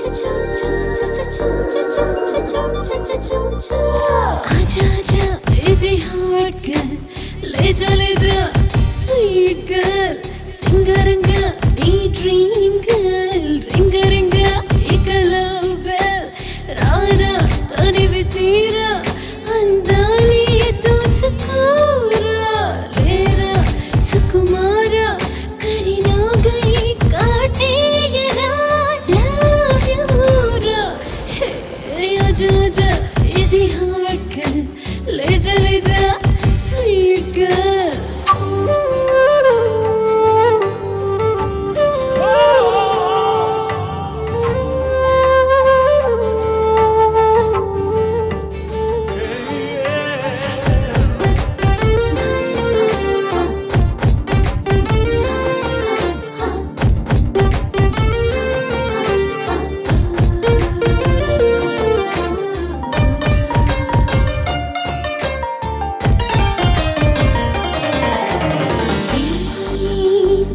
आजा आजा baby hot girl, ले जा sweet girl, सिंगारंगा नी dream girl, रिंगा रिंगा एक love bell, रारा तनिवी तीरा अंदानी तुझकोरा, लेरा सुकुमारा करी ना गई काटे ये रात, love you रा, hey आजा आजा baby hot girl, ले जा sweet girl.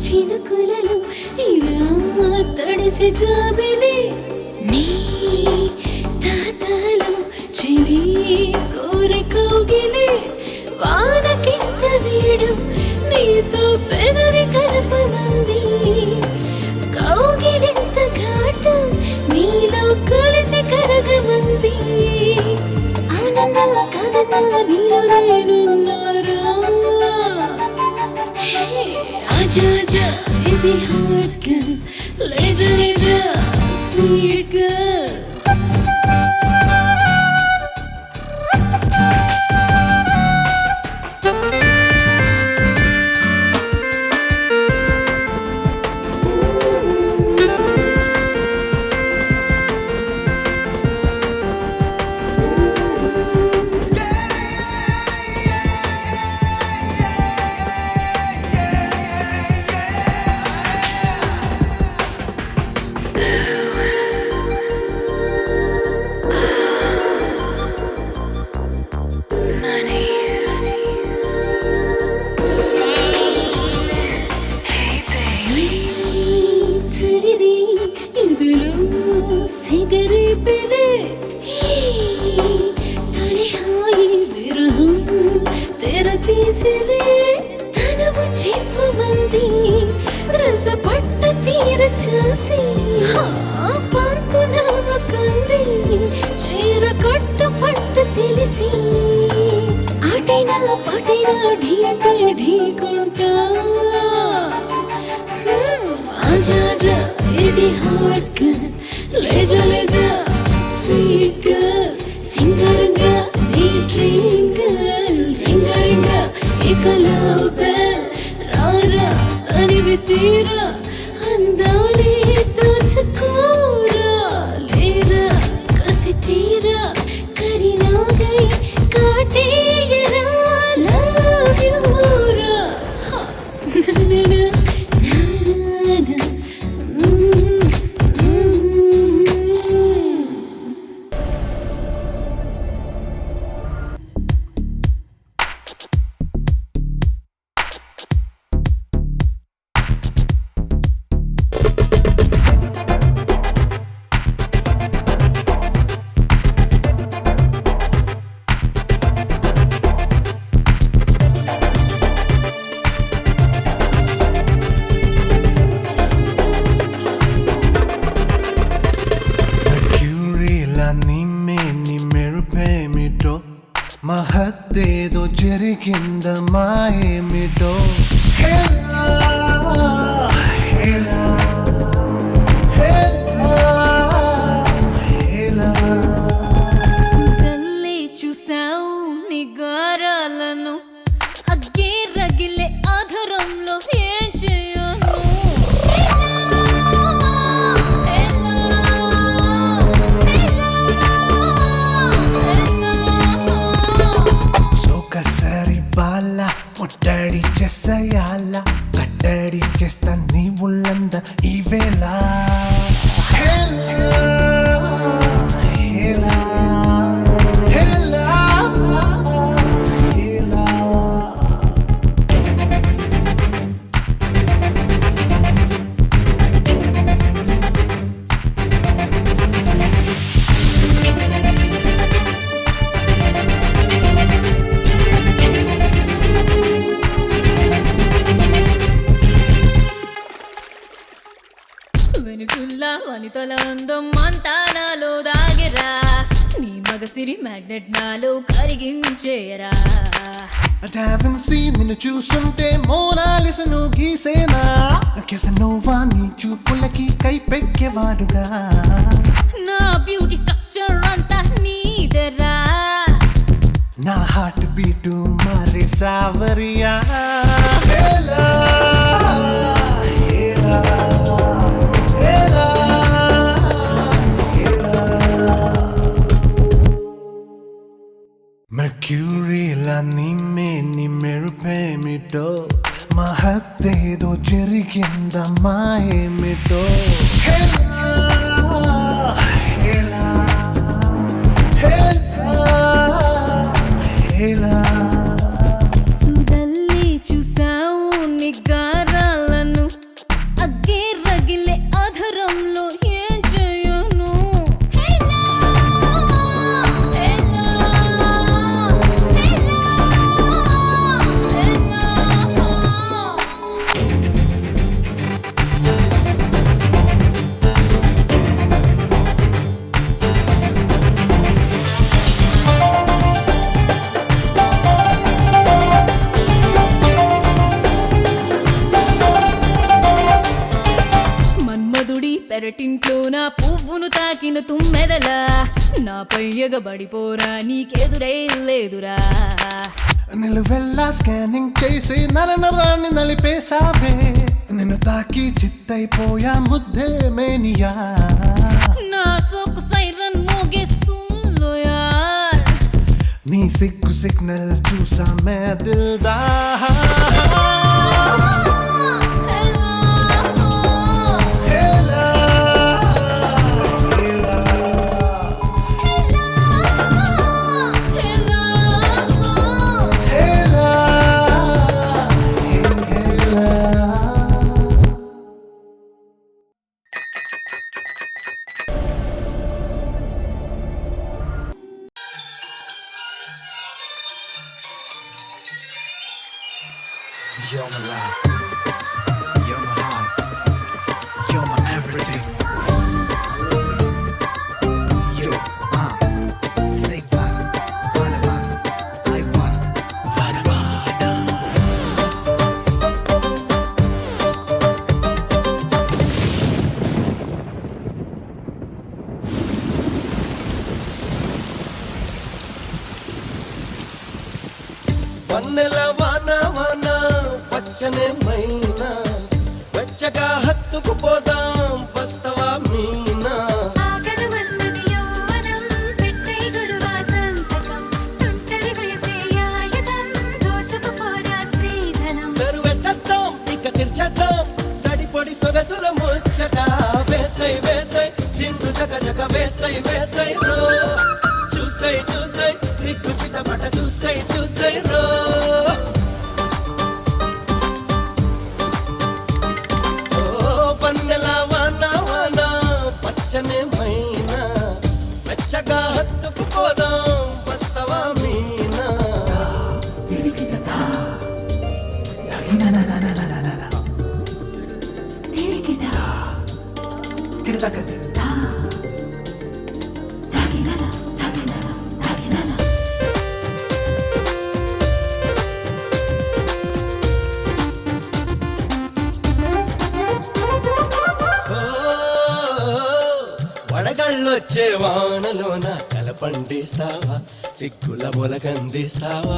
చినుకులలో ఇలా తడిసి జాబిలి నీ తాతలో చెవి కోరి కౌగిలి వానకింత వీడు నీతో పెదవి కలపమంది కౌగిలింత ఘాటు నీలో కలిసి కరగమంది ఆనంద కథనా నీలో నేనున్నారా आजा आजा baby hot girl, ले जा sweet girl. आजा आजा baby hot girl, ले जा sweet girl, सिंगारंगा नी dream girl, रिंगा रिंगा एक love bell, रारा तनिवी तीरा अंदानी तुझकोरा, लेरा कसी तीरा करी ना गई काटे ये रात, love you रा, ना ना మహత్తేదో జరిగింద మాయేమిటో హేలా హేలా హేలా హేలా తల్లి చూసావు నీ గారాలను అగ్గి రగిలే ఆధారంలో ఏం చేయను సోకసరి బాల ముట్టడి చేసేయాల కట్టడి చేస్తా నీ ఉల్లంద ఈ వేళ హేలా హేలా హేలా హేలా దినుసుల్లా వనితల అందం అంతా నాలో దాగెరా నీ మగసిరి మ్యాగ్నెట్ నాలో కరిగించేరా డావిన్సీ నిన్ను చూస్తుంటే మోనాలిసను గీసేనా కెసనోవా నీ చూపులకి కైపెక్కేవాడుగా నా బ్యూటీ స్ట్రక్చర్ అంతా నీదెరా నా హార్ట్ బీటు మారే సావరియా హేలా హేలా హేలా హేలా మెర్క్యూరీలా నిమ్మే నీ మెరుపేమిటో మహత్తేదో జరిగిందమ్మా ఏమిటో హేలా హేలా హేలా సుడల్లి చూసావు నిగారాలను అగ్గే రగిలే అధరంలో ఏం చేయను హేలా హేలా హేలా హేలా మన్మధుడి పెరటింట్లో నా పువ్వును తాకిన తుమ్మెదలా నాపై ఎగబడిపోరా నీకెదురే లేదురా నిలువెల్లా స్కానింగ్ చేసి నరనరాన్ని నలిపేశావే నిన్ను తాకి చిత్తైపోయా ముద్దే మేనియా నా సోకు సైరన్ మోగే సున్లో యార్ నీ సిగ్గు సిగ్నల్ చూసా మే దిల్దా హేలా హేలా హేలా హేలా You're my life. You're my heart. You're my everything. You, say Vana, Vana, Vana, I Vana, Vana, Vana. వన్నెల వాన వాన పచ్చనే మైనా వెచ్చగా హత్తుకుపోదాం వస్తవా మీనా ఆగదువన్నది యౌవనం పెట్టే గురువాసంతకం తుంటరి వయసే ఆయుధం దోచుకుపోరా స్త్రీధనం తెరువేసేద్దాం ఇక తీర్చేద్దాం తడిపొడి సొగసుల ముచ్చట వేసై వేసై చిందు జగ జగ వేసై వేసై రో చూసై చూసై సిగ్గు చిటపట చూసై చూసై రో ఓ వన్నెల వాన వాన పచ్చనే మైనా వెచ్చగా హత్తుకుపోదాం వస్తవా మీనా ఓ, వడగళ్ళొచ్చే వానలోన కలపండిస్తావా సిగ్గుల మొలకందిస్తావా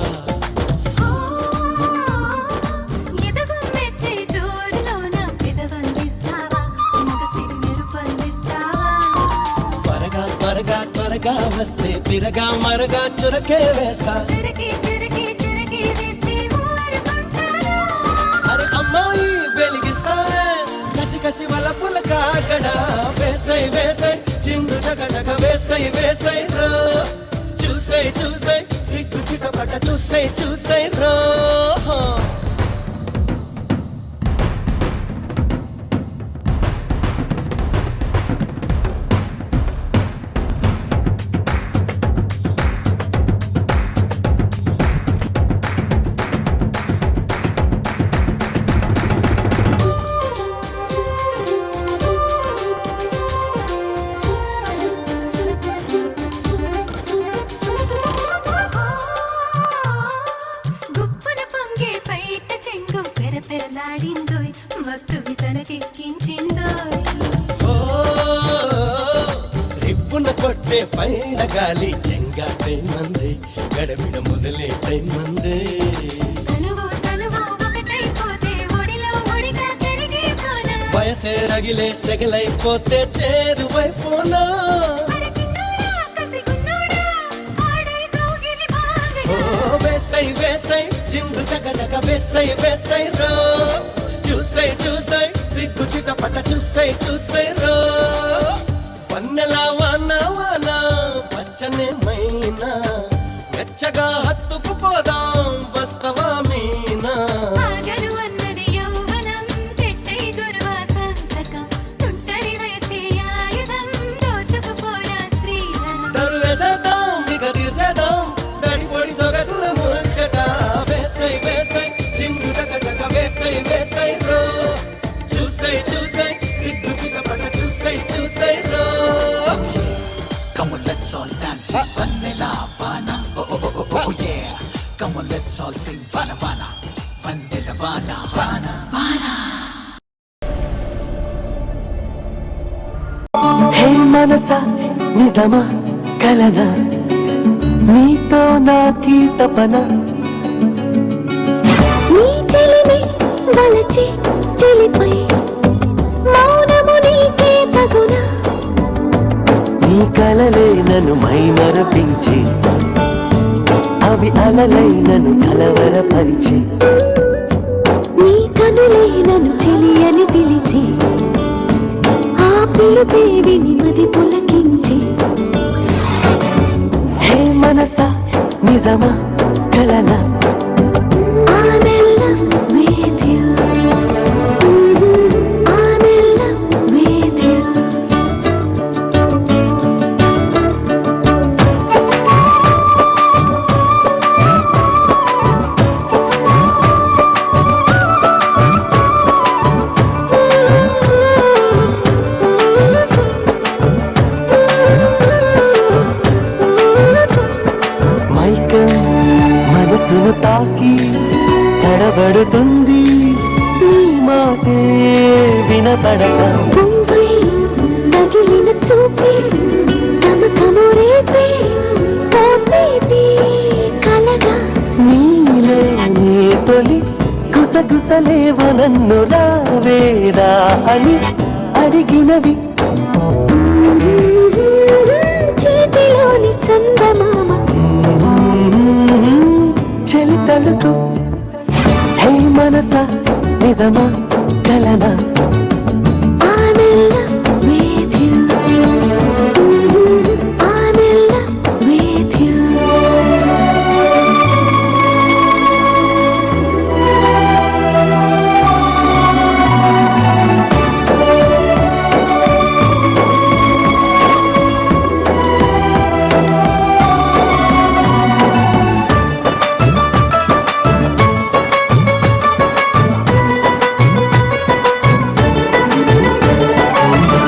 ఎదగొమ్మెత్తే జోరులోన పెదవందిస్తావా మగసిరి మెరుపందిస్తావా త్వరగా త్వరగా త్వరగా వస్తే తిరగా మరగా చురకే వేస్తా చిరకి చిరకి చిరకి వేస్తే ఊరుకుంటారా అరే అమ్మాయి వెలిగిస్తానే కసి కసి వలపుల కాగడా వేసై వేసై చిందు జగ జగ వేసై వేసై రో చూసై చూసై సిగ్గు చిటపట చూసై చూసై రో అయిందోయ్ మత్తువి తలకెక్కించిందోయ్ ఓ రిప్పున కొట్టే పైన గాలి చెంగాటైమంది గడబిడ మొదలెట్టైమంది తనువు ఒకటైపోతే ఒడిలో ఒడిగా కరిగిపోనా వయసే రగిలే సెగలైపోతే చేరువైపోనా అరకిన్నోడా కసిగున్నోడా ఆడై కోగిలి బాగడా ఓ వేసై వేసై చిందు చక చక వేసై వేసై రో చూసై చూసై సిగ్గు చిటపట చూసై చూసై రో వన్నెల వాన వాన పచ్చనే మైనా వెచ్చగా హత్తుకుపోదాం వస్తవా మీనా ఆగను అన్నది యౌవనం పెట్టై దుర్వాసంతకం తుంటరి వయసే ఆయుధం దోచుకుపోరా స్త్రీలను దరువేసేద్దాం ఇక తీర్చేద్దాం తడిపొడి సొగసుల ముచ్చట వేసై వేసై చిందు చక చక వేసై వేసై రో చూసై చూసై సిగ్గు చిటపట చూసై చూసై రో Come on, let's all dance. Vanilla Vana. Oh, oh, oh, oh, oh, yeah. Come on, let's all sing Vana Vana. Vanilla Vana. Vana. హే మనస నిజమా కలనా నీతో నాకీ తపన నీ చెలిని వలచి చెలిపై మౌనము నీకే తగునా నీ కలలే నన్ను మైమరపించి అవి అలలై నన్ను కలవరపరిచి నీ కనులే నన్ను చెలియని పిలిచి ఆ పిలుపే విని మది పులకించి హే మనస నిజమా కలనా I'm in love with you. I'm in love with you. మైకం మనసును తాకి తడబడుతుంది నీ మాటే వినపడక బొంబై తగిలిన చూపి తమకము రేపే పోతేటి కలగా నీలే నీ తొలి గుసగుసలేవ నన్ను రావేదా అని అడిగినవి చేతిలోని చందమామ చెలి తలుకు హే మనస నిజమా కలనా I'm in love with you. I'm in love with you.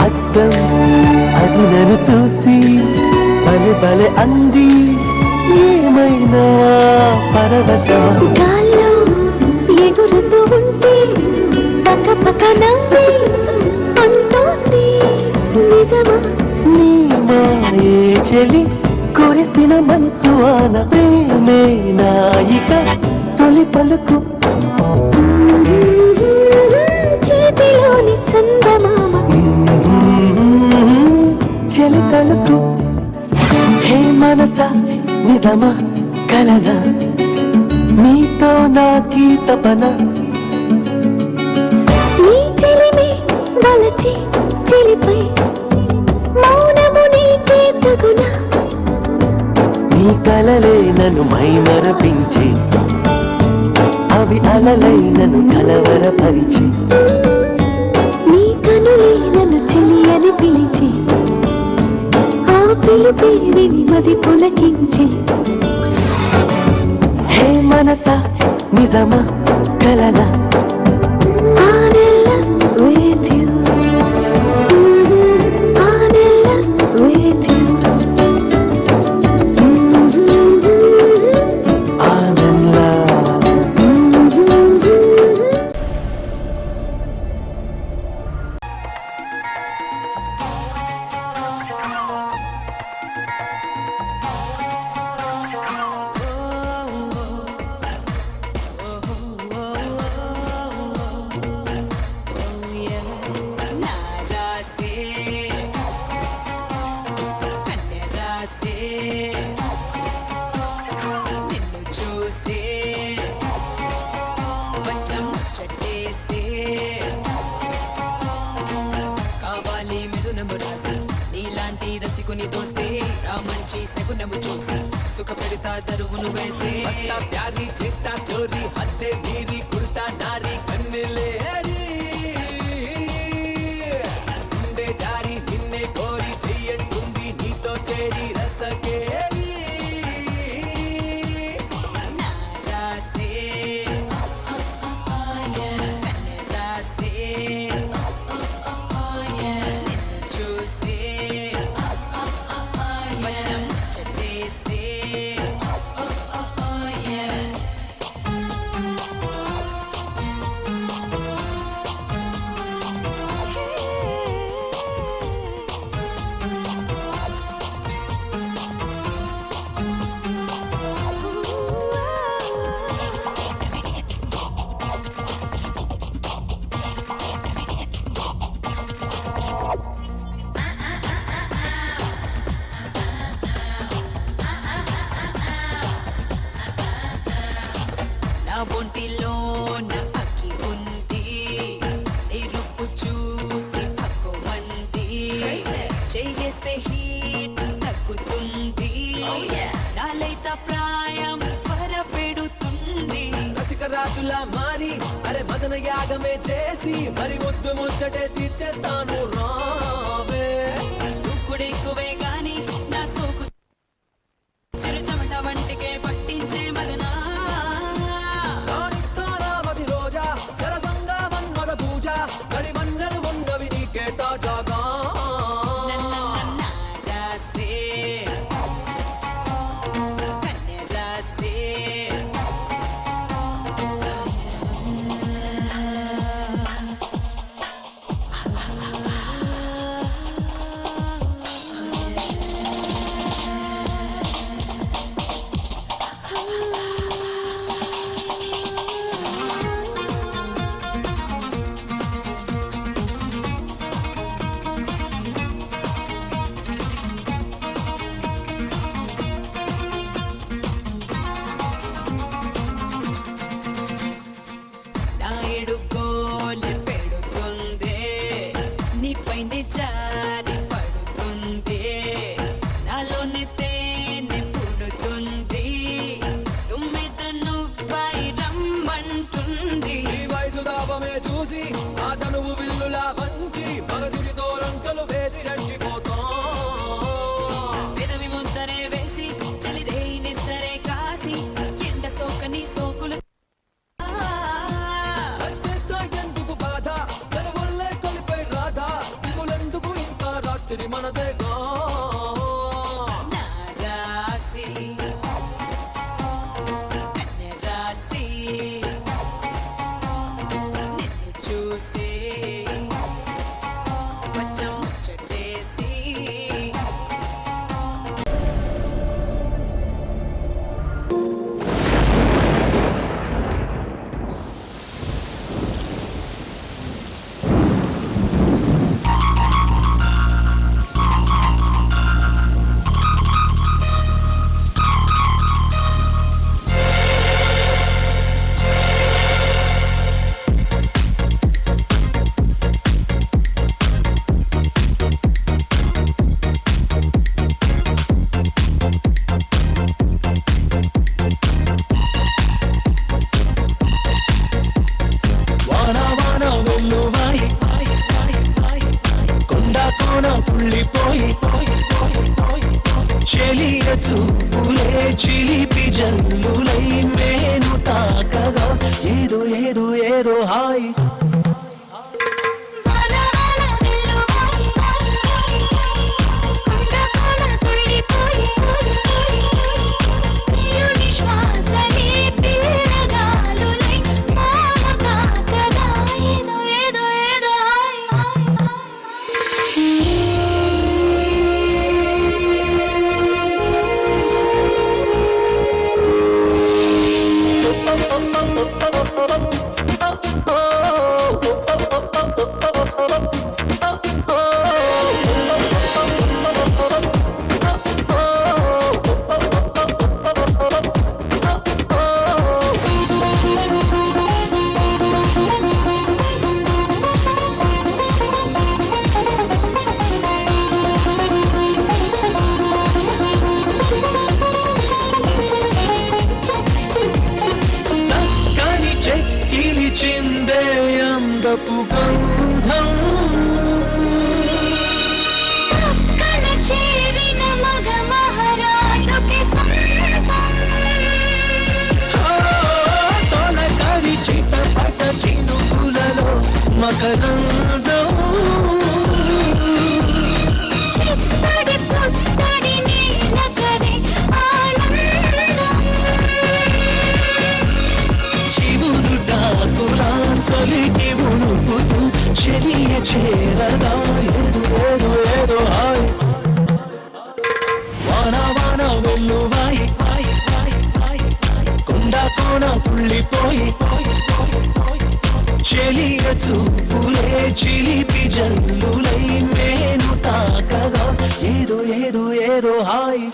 అద్దం అది నన్ను చూసి బలె బలె అంది ఏమైనా పరవశమా గాల్లో ఎగురుతూ ఉంటే పక్క పక్క నవ్వి అంటోంది నిజమా నీ మాయే చెలి కురిసిన మంచువాన ప్రేమే నాయిక తొలి పలుకు చేతిలోని చందమామ చెలి తలుకు హే మనస నిజమా కలనా నీతో నాకీ తపన నీ చెలిమి వలచి చెలిపై మౌనము నీకే తగునా నీ కలలే నన్ను మైమరపించి అవి అలలై నన్ను కలవరపరిచి నీ కనులే నన్ను చెలియని పిలిచి ఆ పిలుపే విని మది పులకించి హే మనస నిజమా కలనా I'm in love with you. I'm in love with you. I'm in love. చేసుకుని దోస్తే ఆ మంచి శకునము చూసి సుఖ పెడతా దరువును వేసే వస్తా ప్యారీ చేస్తా చోరీ హద్దే మీరి కుడతా నారీ కన్నెలేడి ఉండే జారి నిన్నే కోరి చెయ్యంటుంది నీతో చేరి రసకేలి నారాసే కన్నెరాసే నిన్ను చూసే మచ్చం చెట్టేసే నా ఒంటిలో నా అక్కి ఉంది నీ రూపు చూసి భగవంతి చేయేసే హీట్ తగ్గుతుంది నాలైత ప్రాయం త్వర పెడుతుంది రసిక రాజులా మారి అరే మదన యాగమే చేసి మరి ముద్దు ముచ్చటే తీర్చేస్తాను రావే దుక్కుడెక్కువే గాని నా సోకు చిరు చెమట వంటికే పట్టించే మదనా రాణిస్తారావతి రోజా సరసంగా మన్మద పూజ గడి మన్నలు ఉన్నవి నీకే తాజాగా రాసే కన్నెరాసే నాయుడు గోలె పెడుతుందే నీపైనే జారి పడుతుంది నాలోని తేనె పుడుతుంది తుమ్మిద నువ్వై రమ్మంటుంది ఈ వయసు దాపమే చూసి ఆ తనువు విల్లులా వంచి మగసిరితో రంకలు వేసి రంచిపోతాం పెదవి ముద్దరే వేసి చలిరే నిద్దరే కాసి ఎండ సోకని సోకులు వచ్చేస్తా ఎందుకు బాధ వెనవల్లే కొలిపై రాధ దిగులెందుకు ఇంకా రాత్రి మనదేగా నారాసి కన్నెరాసి నిన్ను చూసి మచ్చం ముచ్చటేసి వాన వాన వెల్లువాయి కొండ కోన తుళ్ళిపోయి చెలియ చూపులే చిలిపి జల్లులై మేను తాకగా ఏదో ఏదో ఏదో హాయ్ వాన వాన వెల్లువాయి కొండ కోన తుళ్ళిపోయి ప్రియుని శ్వాసలే పిల్లగాలులై మోమ తాకగా ఏదో ఏదో ఏదో oh మకరందం చిత్తడి పుత్తడి నీలకరే ఆనందం చివురుటాకులా చలికి ఉణుకుతూ చెలియ చేరగా ఏదో ఏదో ఏదో హాయ్ వాన వాన వెల్లువాయి వాయి వాయి వాయి కొండ కోన తుళ్ళిపోయి పోయి పోయి పోయి చెలియ చూపులే చిలిపి జల్లులై మేను తాకగా ఏదో ఏదో ఏదో హాయ్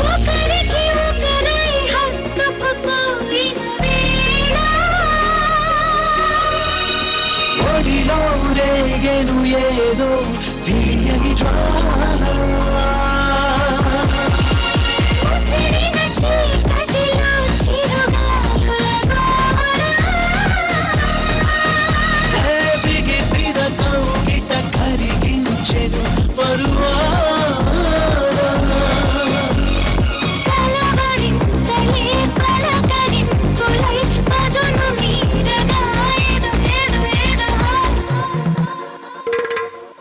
ఒకరికి ఒకరై హత్తుకుపోయిన వేళ ఒడిలో రేగెను ఏదో తెలియని జ్వాల ముసిరిన చీకటిలో చిరుగాలుల గోల బిగిసిన కౌగిట కరిగించెను కలవరింతలే పలకరింపులై పదును మీరగా ఏదో ఏదో ఏదో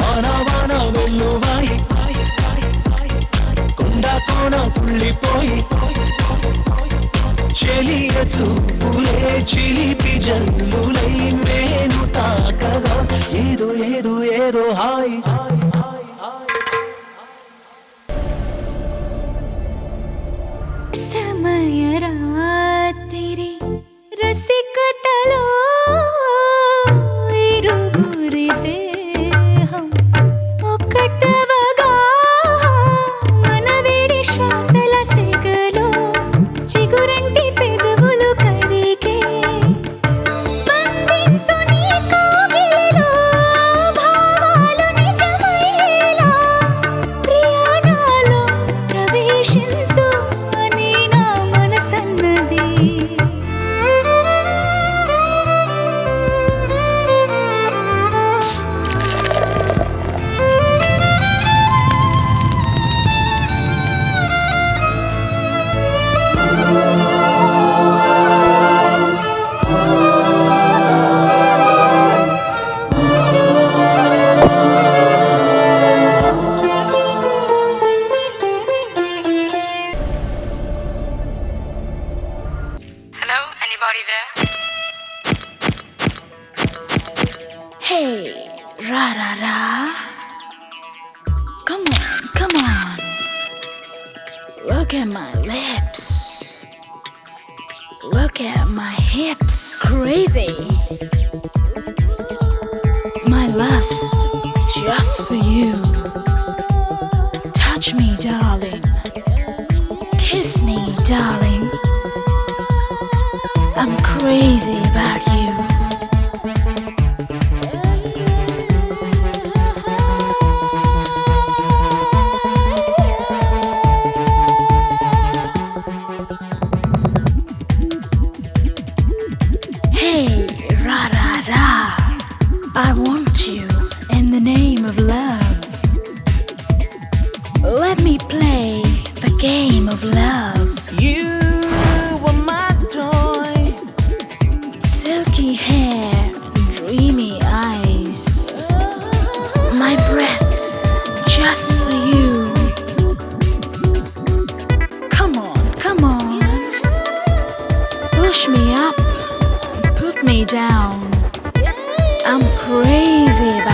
వాన వాన వెల్లువాయి వాయి వాయి వాయి కొండ కోన తుళ్ళిపోయి పోయి పోయి పోయి చెలియ చూపులే చిలిపి జల్లులై మేను తాకగా ఏదో ఏదో ఏదో హాయ్ సమయ రాత్రి రసికతలో ఇరువురి దేహం ఒకటవగా మనవిడి శ్వాసల సెగలో చిగురంటి పెదవులు కరిగే బంధించు నీ కౌగిలిలో భావాలు నిజమయ్యేలా ప్రియాణాలో ప్రవేశించు అని నా మనసన్నది Hello? Anybody there? Hey, ra ra ra. Come on, come on. Look at my lips. Look at my hips. Crazy. My lust just for you. Touch me, darling. Kiss me, darling. I'm crazy about you. Hey, ra ra ra. I want you in the name of love. Let me play the game of love. You were my joy Silky hair, dreamy eyes. My breath just for you. Come on, come on. Push me up, put me down. I'm crazy about